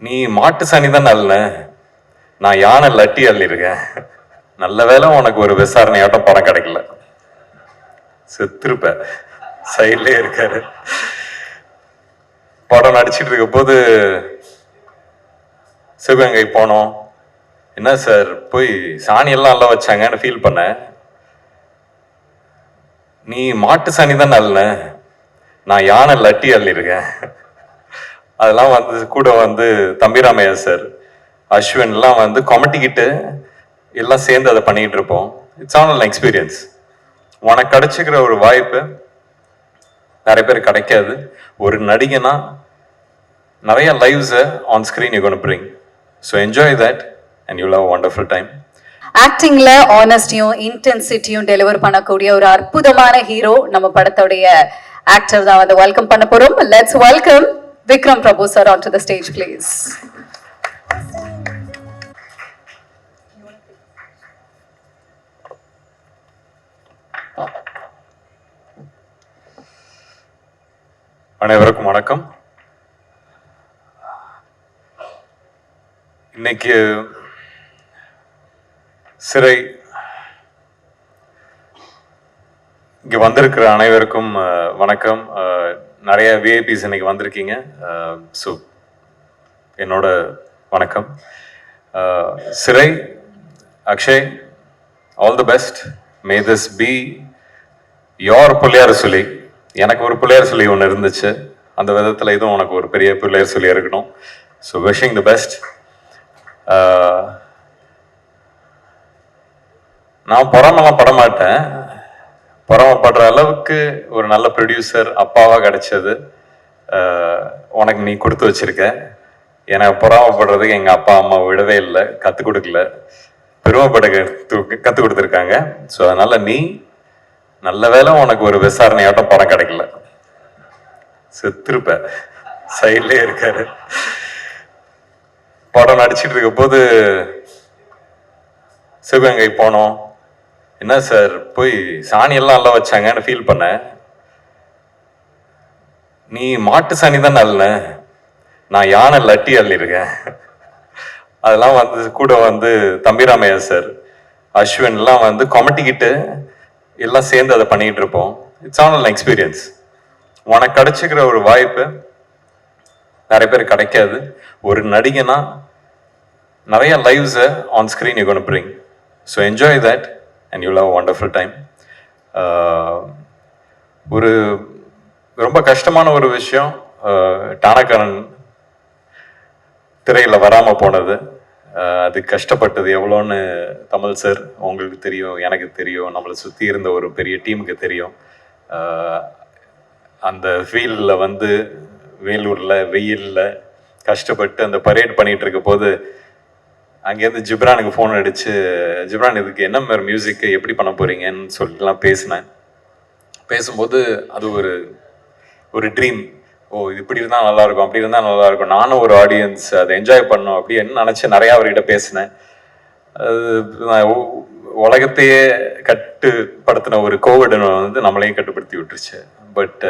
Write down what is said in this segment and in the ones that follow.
நீ மாட்டு சனி தான் நல்ல, நான் யானை லட்டி அள்ளிருக்கேன். நல்ல வேளை உனக்கு ஒரு விசாரணையாட்டம் படம் கிடைக்கல. செத்துருப்ப. சைட்லயே இருக்காரு. படம் நடிச்சிட்டு இருக்க போது சிவகங்கை போனோம். என்ன சார் போய் சாணி எல்லாம் நல்லா வச்சாங்கன்னு ஃபீல் பண்ண. நீ மாட்டு சனி தான் நல்ல, நான் யானை லட்டி அள்ளிருக்கேன். அதெல்லாம் வந்து கூட வந்து தம்பிராமையா சார், அஸ்வின் எல்லாம் வந்து கொமட்டிக்கிட்டு எல்லாம் சேர்ந்து அதை பண்ணிட்டு இருப்போம். It's on experience. உனக்கு கிடைச்சிக்கிற ஒரு வாய்ப்பு நிறைய பேர் கிடைக்காது. ஒரு நடிகனா நிறைய லைவ்ஸை on screen you gonna bring. So enjoy that and you love wonderful time. ஆக்டிங்ல ஆனஸ்டியும் இன்டென்சிட்டியும் டெலிவர் பண்ணக்கூடிய ஒரு அற்புதமான ஹீரோ நம்ம படத்தோடைய ஆக்டர் தான் வந்து வெல்கம் பண்ண போறோம். Let's welcome Vikram Prabhu sir on to the stage please. அனைவருக்கும் வணக்கம். இன்னைக்கு சிறை இங்க வந்திருக்கிற அனைவருக்கும் வணக்கம். நிறைய விஐபிஸ் இன்னைக்கு வந்திருக்கீங்க. ஸோ என்னோட வணக்கம். Sirai, Akshay, all the best. May this be your புள்ளியார் சொல்லி. எனக்கு ஒரு பிள்ளையார் சொல்லி ஒன்று இருந்துச்சு, அந்த விதத்தில் இதுவும் உனக்கு ஒரு பெரிய பிள்ளையார் சொல்லி இருக்கணும். So wishing the best. நான் பொறாமெல்லாம் படமாட்டேன். பொறாமப்படுற அளவுக்கு ஒரு நல்ல ப்ரொடியூசர் அப்பாவாக கிடைச்சது உனக்கு நீ கொடுத்து வச்சிருக்க. எனக்கு பொறாமப்படுறதுக்கு எங்கள் அப்பா அம்மா விடவே இல்லை, கற்றுக் கொடுக்கல, பெருமைப்பட கற்றுக் கொடுத்துருக்காங்க. ஸோ அதனால நீ நல்ல வேளை உனக்கு ஒரு விசாரணையாட்டம் படம் கிடைக்கல. செத்துருப்ப. சைட்லயே இருக்காரு. படம் நடிச்சிட்டு இருக்க போது சிவகங்கை போனோம். என்ன சார் போய் சாணி எல்லாம் நல்லா வச்சாங்கன்னு ஃபீல் பண்ண. நீ மாட்டு சனி தான் நல்ல, நான் யானை லட்டி அள்ளிருக்கேன். அதெல்லாம் வந்து கூட வந்து தம்பிராமையா சார், அஸ்வின் எல்லாம் வந்து கொமட்டிக்கிட்டு எல்லாம் சேர்ந்து அதை பண்ணிட்டு இருப்போம். It's on experience. உனக்கு கிடைச்சிக்கிற ஒரு வாய்ப்பு நிறைய பேர் கிடைக்காது. ஒரு நடிகனா நிறைய லைவ்ஸை on screen you gonna bring. So enjoy that and you love wonderful time. ஒரு ரொம்ப கஷ்டமான ஒரு விஷயம் டானக்காரன் திரையில் வராமல் போனது. அது கஷ்டப்பட்டது எவ்வளோன்னு தமிழ் சார் உங்களுக்கு தெரியும், எனக்கு தெரியும், நம்மளை சுற்றி இருந்த ஒரு பெரிய டீமுக்கு தெரியும். அந்த ஃபீல்டில் வந்து வேலூரில் வெயிலில் கஷ்டப்பட்டு அந்த பரேட் பண்ணிகிட்டு இருக்க போது அங்கேருந்து ஜிப்ரானுக்கு ஃபோன் அடித்து, ஜிப்ரான் இதுக்கு என்ன மாதிரி மியூசிக்கு எப்படி பண்ண போகிறீங்கன்னு சொல்லிட்டுலாம் பேசினேன். பேசும்போது அது ஒரு ட்ரீம். ஓ இது இப்படி இருந்தால் நல்லாயிருக்கும், அப்படி இருந்தால் நல்லாயிருக்கும், நானும் ஒரு ஆடியன்ஸ் அதை என்ஜாய் பண்ணோம் அப்படின்னு நினச்சி நிறையா அவர்கிட்ட பேசினேன். அது உலகத்தையே கட்டுப்படுத்தின ஒரு கோவிட் வந்து நம்மளையும் கட்டுப்படுத்தி விட்டுருச்சு. பட்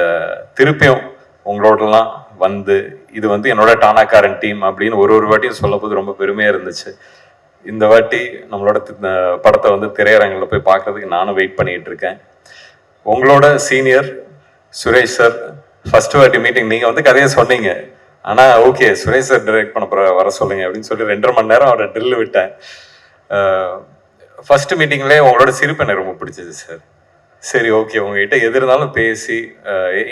திருப்பியும் உங்களோடலாம் வந்து இது வந்து என்னோட டானாக்காரன் டீம் அப்படின்னு ஒரு வாட்டியும் சொல்லும் போது ரொம்ப பெருமையாக இருந்துச்சு. இந்த வாட்டி நம்மளோட படத்தை வந்து திரையரங்கில் போய் பார்க்குறதுக்கு நானும் வெயிட் பண்ணிகிட்டு இருக்கேன். உங்களோட சீனியர் சுரேஷ் சார், ஃபர்ஸ்ட் வாட்டி மீட்டிங் நீங்கள் வந்து கதையை சொன்னீங்க. ஆனால் ஓகே சுரேஷ் சார் டைரக்ட் பண்ண போகிற வர சொல்லுங்க அப்படின்னு சொல்லி 2.5 மணி நேரம் அவரை ட்ரில் விட்டேன். ஃபர்ஸ்ட் மீட்டிங்லேயே உங்களோட சிரிப்பு எனக்கு ரொம்ப பிடிச்சது சார். சரி ஓகே உங்ககிட்ட எது இருந்தாலும் பேசி,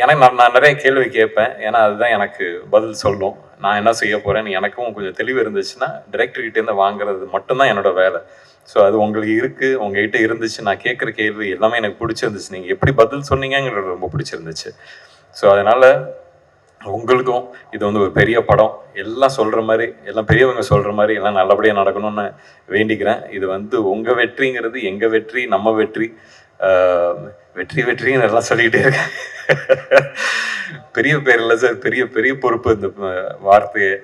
ஏன்னா நான் நிறைய கேள்வி கேட்பேன், ஏன்னா அதுதான் எனக்கு பதில் சொல்லும். நான் என்ன செய்ய போகிறேன்னு எனக்கும் கொஞ்சம் தெளிவு இருந்துச்சுன்னா டிரெக்டர்கிட்டேருந்து வாங்குறது மட்டும்தான் என்னோட வேலை. ஸோ அது உங்களுக்கு இருக்குது, உங்ககிட்ட இருந்துச்சு. நான் கேட்குற கேள்வி எல்லாமே எனக்கு பிடிச்சிருந்துச்சு. நீங்கள் எப்படி பதில் சொன்னீங்கிறது ரொம்ப பிடிச்சிருந்துச்சு. ஸோ அதனால் உங்களுக்கும் இது வந்து ஒரு பெரிய படம், எல்லாம் சொல்கிற மாதிரி, எல்லாம் பெரியவங்க சொல்கிற மாதிரி எல்லாம் நல்லபடியாக நடக்கணும்னு வேண்டிக்கிறேன். இது வந்து உங்கள் வெற்றிங்கிறது எங்கள் வெற்றி, நம்ம வெற்றி. வெற்றி வெற்றின்னு எல்லாம் சொல்லிக்கிட்டே இருக்கேன். பெரிய பேர் இல்லை சார், பெரிய பெரிய பொறுப்பு இந்த வார்த்தையை.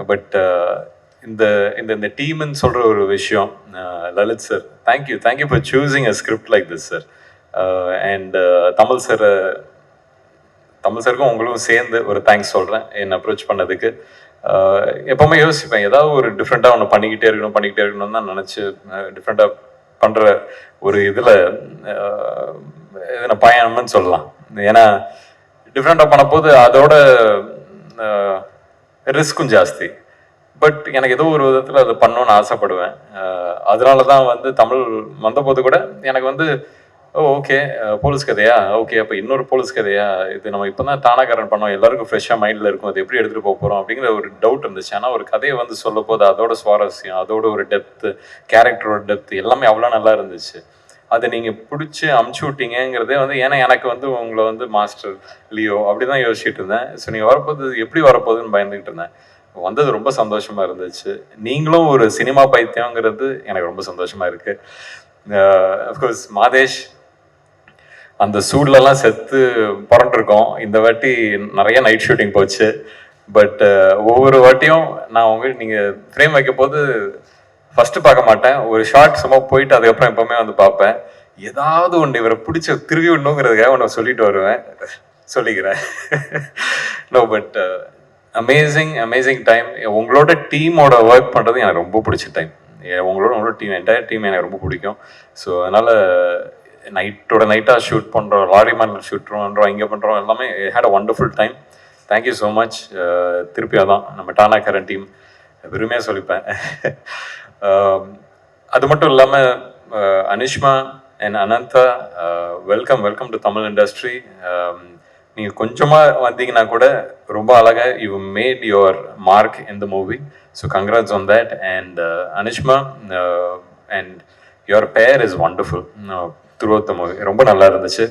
பட் இந்த இந்த இந்த டீம்னு சொல்கிற ஒரு விஷயம், Lalit sir thank you for choosing a script like this sir. And Tamil சாருக்கும் உங்களுக்கும் சேர்ந்து ஒரு தேங்க்ஸ் சொல்கிறேன் என்னை அப்ரோச் பண்ணதுக்கு. எப்போவுமே யோசிப்பேன், ஏதாவது ஒரு டிஃப்ரெண்ட்டாக ஒன்று பண்ணிக்கிட்டே இருக்கணும் தான் நினச்சி டிஃப்ரெண்ட்டாக பண்ணுற ஒரு இதில் நான் பயணம்னு சொல்லலாம். ஏன்னா டிஃப்ரெண்ட்டாக பண்ணப்போது அதோட ரிஸ்க்கும் ஜாஸ்தி. பட் எனக்கு ஏதோ ஒரு விதத்தில் அதை பண்ணணும்னு ஆசைப்படுவேன். அதனால தான் வந்து தமிழ் வந்தபோது கூட எனக்கு வந்து ஓகே போலீஸ் கதையா, ஓகே அப்போ இன்னொரு போலீஸ் கதையா, இது நம்ம இப்போ தான் தானாக்காரன் பண்ணோம், எல்லாருக்கும் ஃப்ரெஷ்ஷாக மைண்டில் இருக்கும், அது எப்படி எடுத்துகிட்டு போக போகிறோம் அப்படிங்கிற ஒரு டவுட் இருந்துச்சு. ஆனால் ஒரு கதையை வந்து சொல்ல போது அதோட சுவாரஸ்யம், அதோட ஒரு டெப்த்து, கேரக்டரோட டெப்த்து எல்லாமே அவ்வளோ நல்லா இருந்துச்சு. அதை நீங்கள் பிடிச்சி அமுச்சு விட்டீங்கிறதே வந்து, ஏன்னா எனக்கு வந்து உங்களை வந்து மாஸ்டர் லியோ அப்படி தான் யோசிச்சுட்டு இருந்தேன். ஸோ நீங்கள் வரப்போது எப்படி வரப்போகுதுன்னு பயந்துக்கிட்டு இருந்தேன். வந்தது ரொம்ப சந்தோஷமா இருந்துச்சு. நீங்களும் ஒரு சினிமா பைத்தியங்கிறது எனக்கு ரொம்ப சந்தோஷமா இருக்கு. அஃப்கோர்ஸ் மாதேஷ் அந்த சூட்லலாம் செத்து புரண்டிருக்கோம். இந்த வாட்டி நிறைய நைட் ஷூட்டிங் போச்சு. பட் ஒவ்வொரு வாட்டியும் நான் நீங்கள் ஃப்ரேம் வைக்க போது ஃபர்ஸ்ட் பார்க்க மாட்டேன். ஒரு ஷார்ட் சும்மா போயிட்டு அதுக்கப்புறம் எப்பவுமே வந்து பார்ப்பேன். ஏதாவது ஒன்று இவரை பிடிச்ச திருவி விடணுங்கிறதுக்காக ஒன்று சொல்லிட்டு வருவேன். சொல்லிக்கிறேன். No but amazing time. உங்களோட டீமோட ஒர்க் பண்ணுறது எனக்கு ரொம்ப பிடிச்ச டைம். உங்களோட டீம், என்டையர் டீம் எனக்கு ரொம்ப பிடிக்கும். ஸோ அதனால் நைட்டாக ஷூட் பண்ணுறோம், லாரி மேனில் ஷூட் பண்ணுறோம், இங்கே பண்ணுறோம், எல்லாமே had a wonderful time. Thank you so much. திருப்பி அதான் நம்ம டானாக்காரன் டீம் பெருமையாக சொல்லிப்பேன். அது மட்டும் இல்லாமல் Anishma and Anantha, welcome to Tamil industry. நீங்கள் கொஞ்சமாக வந்தீங்கன்னா கூட ரொம்ப அழகாக you made your mark in the movie. So congrats on that. And Anishma and your pair is wonderful throughout the movie. ரொம்ப நல்லா இருந்துச்சு.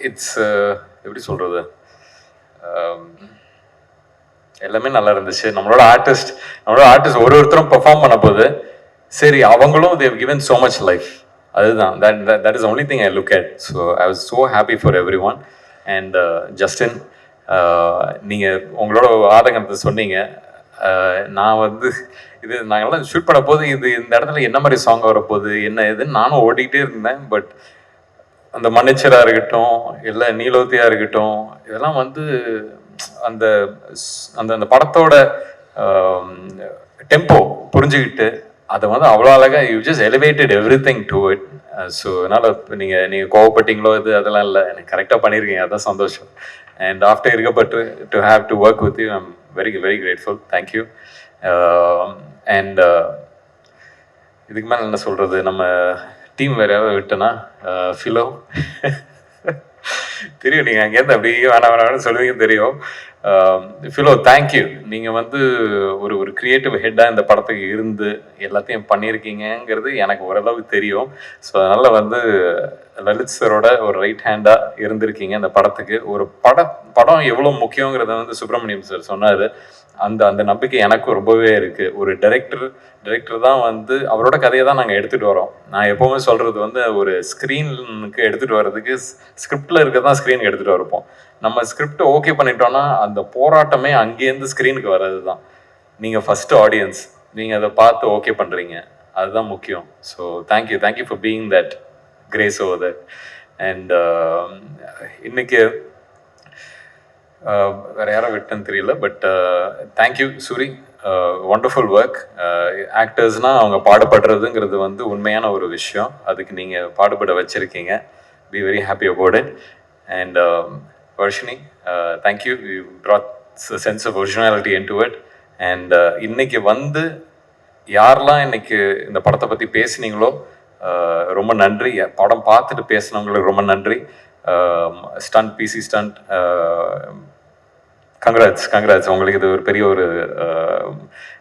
இட்ஸ் எப்படி சொல்கிறது, எல்லாமே நல்லா இருந்துச்சு. நம்மளோட ஆர்டிஸ்ட் ஒருத்தரும் பெர்ஃபார்ம் பண்ண போது சரி அவங்களும் they've given so much life. அதுதான் that is the only thing I look at. So I was so happy for everyone. And Justin, நீங்கள் உங்களோட ஆதங்கத்தை சொன்னீங்க. நான் வந்து இது நாங்கள்லாம் ஷூட் பண்ண போது இந்த இடத்துல என்ன மாதிரி சாங் வரப்போகுது என்ன இதுன்னு நானும் ஓடிக்கிட்டே இருந்தேன். பட் அந்த மன்னிச்சராக இருக்கட்டும், இல்லை நீலோத்தியாக இருக்கட்டும், இதெல்லாம் வந்து அந்த அந்த படத்தோட டெம்போ புரிஞ்சுக்கிட்டு அதை வந்து அவ்வளோ அழகாக you just elevated every thing to it. So அதனால் இப்போ நீங்கள் கோவப்பட்டீங்களோ அதெல்லாம் இல்லை, எனக்கு கரெக்டாக பண்ணியிருக்கீங்க, அதுதான் சந்தோஷம். அண்ட் ஆஃப்டர் இருக்கப்பட்டு to have to work with you I'm very grateful. Thank you. And இதுக்கு மேலே என்ன சொல்கிறது, நம்ம டீம் வேறு யாராவது விட்டோன்னா ஃபிலோ தெரியும், நீங்கள் அங்கேருந்து அப்படியே வேணாம் சொல்லுவீங்க தெரியும். Philo thank you. நீங்கள் வந்து ஒரு கிரியேட்டிவ் ஹெட்டாக இந்த படத்துக்கு இருந்து எல்லாத்தையும் பண்ணியிருக்கீங்கிறது எனக்கு ஓரளவுக்கு தெரியும். ஸோ அதனால் வந்து லலித் சரோட ஒரு ரைட் ஹேண்டாக இருந்திருக்கீங்க இந்த படத்துக்கு. ஒரு படம் எவ்வளோ முக்கியங்கிறத வந்து சுப்பிரமணியம் சார் சொன்னார். அந்த நம்பிக்கை எனக்கும் ரொம்பவே இருக்குது. ஒரு டைரக்டர் தான் வந்து அவரோட கதையை தான் நாங்கள் எடுத்துகிட்டு வரோம். நான் எப்போவுமே சொல்கிறது வந்து ஒரு ஸ்க்ரீனுக்கு எடுத்துகிட்டு வர்றதுக்கு ஸ்கிரிப்டில் இருக்க தான் ஸ்க்ரீனுக்கு எடுத்துகிட்டு வரப்போம். நம்ம ஸ்கிரிப்டை ஓகே பண்ணிட்டோன்னா அந்த போராட்டமே அங்கேருந்து ஸ்க்ரீனுக்கு வர்றது தான். நீங்கள் ஃபஸ்ட்டு ஆடியன்ஸ், நீங்கள் அதை பார்த்து ஓகே பண்ணுறீங்க, அதுதான் முக்கியம். So thank you for being that grace over that. And இன்னைக்கு வேறு யாரோ விட்டுன்னு தெரியல, but thank you Soori, wonderful work. ஆக்டர்ஸ்னால் அவங்க பாடுபடுறதுங்கிறது வந்து உண்மையான ஒரு விஷயம். அதுக்கு நீங்கள் பாடுபட வச்சுருக்கீங்க. Be very happy about it. And Varshini, thank you, you brought a sense of originality into it. And இன்னைக்கு வந்து யாரெல்லாம் இன்னைக்கு இந்த படத்தை பற்றி பேசுனீங்களோ ரொம்ப நன்றி. படம் பார்த்துட்டு பேசுனவங்களுக்கு ரொம்ப நன்றி. Stunt, busy stunt, congrats. உங்களுக்கு இது ஒரு பெரிய ஒரு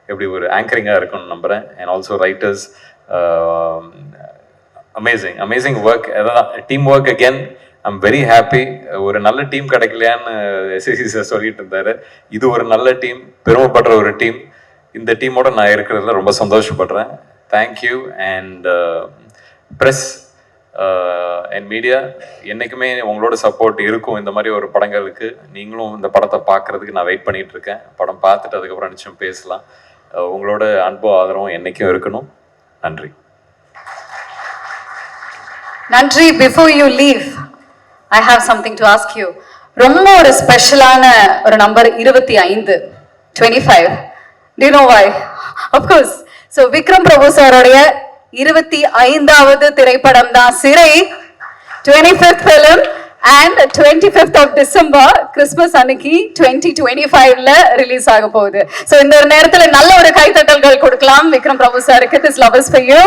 எப்படி ஒரு ஆங்கரிங்காக இருக்கும்னு நம்புகிறேன். And also writers, amazing work. அதான் team work again. I'm very happy. ஒரு நல்ல டீம் கிடைக்கலையான்னு எஸ்எஸ்சி சார் சொல்லிட்டு இருந்தாரு. இது ஒரு நல்ல டீம், பெருமைப்படுற ஒரு டீம். இந்த டீமோட நான் இருக்கிறதுல ரொம்ப சந்தோஷப்படுறேன். Thank you. And press and media, என்றைக்குமே உங்களோட சப்போர்ட் இருக்கும் இந்த மாதிரி ஒரு படங்களுக்கு. நீங்களும் இந்த படத்தை பார்க்குறதுக்கு நான் வெயிட் பண்ணிகிட்டு இருக்கேன். படம் பார்த்துட்டு அதுக்கப்புறம் நிச்சயம் பேசலாம். உங்களோட அன்பு ஆதரவும் என்றைக்கும் இருக்கணும். நன்றி. Before you leave, I have something to ask you. ரொம்ப ஒரு ஸ்பெஷலான ஒரு number 25 25. Do you know why? Of course. So Vikram Prabhu சாரோடைய 25வது திரைப்படம் தான் Sirai. 25th film and 25th of December Christmas அன்னைக்கு 2025ல ரிலீஸ் ஆக போகுது. So இந்த ஒரு நேரத்துல நல்ல ஒரு கைத்தட்டல்கள் கொடுக்கலாம் விக்ரம் பிரபு சாருக்கு. This love is for you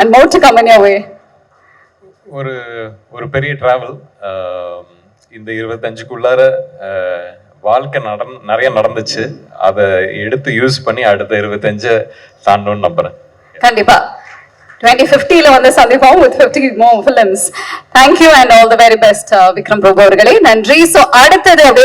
and more to come in your way. ஒரு பெரிய டிராவல் இந்த 25க்குள்ளார வாழ்க்கை நிறைய நடந்துச்சு. அதை எடுத்து யூஸ் பண்ணி அடுத்த 25 தாண்டணும்னு நம்புறேன். கண்டிப்பா 2050ல வந்து சந்திப்போம் with 50 more films. Thank you and all the very best Vikram Prabhu அவர்களே. நன்றி. So அடுத்தது